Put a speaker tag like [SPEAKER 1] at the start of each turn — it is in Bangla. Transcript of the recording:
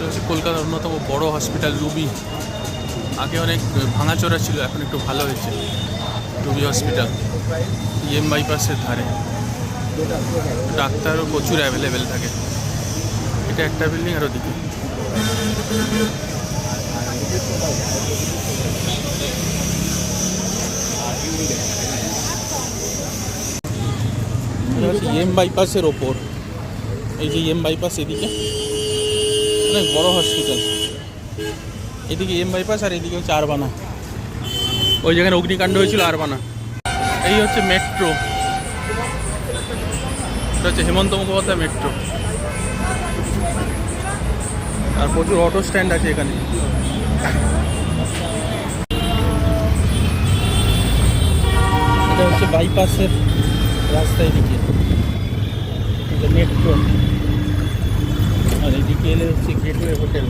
[SPEAKER 1] এটা হচ্ছে কলকাতার অন্যতম বড় হসপিটাল রুবি। আগে অনেক ভাঙাচোরা ছিল, এখন একটু ভালো হয়েছে। রুবি হসপিটাল EM বাইপাসের ধারে। ডাক্তারও প্রচুর অ্যাভেলেবেল থাকে। এটা একটা বিল্ডিং, আর ওদিকে EM বাইপাসের ওপর। এই যে EM বাইপাস, এদিকে অনেক বড় হসপিটাল। এদিকে EM বাইপাস, আর এদিকে হচ্ছে আরবানা। ওই যেখানে অগ্নিকাণ্ড হয়েছিল আরবানা। এই হচ্ছে মেট্রো, এটা হচ্ছে হেমন্ত মুখোপাধ্যায় মেট্রো। আর প্রচুর অটো স্ট্যান্ড আছে এখানে। এটা হচ্ছে বাইপাসের রাস্তা, এদিকে মেট্রো, আর এদিকে এলে হচ্ছে গেটওয়ে হোটেল।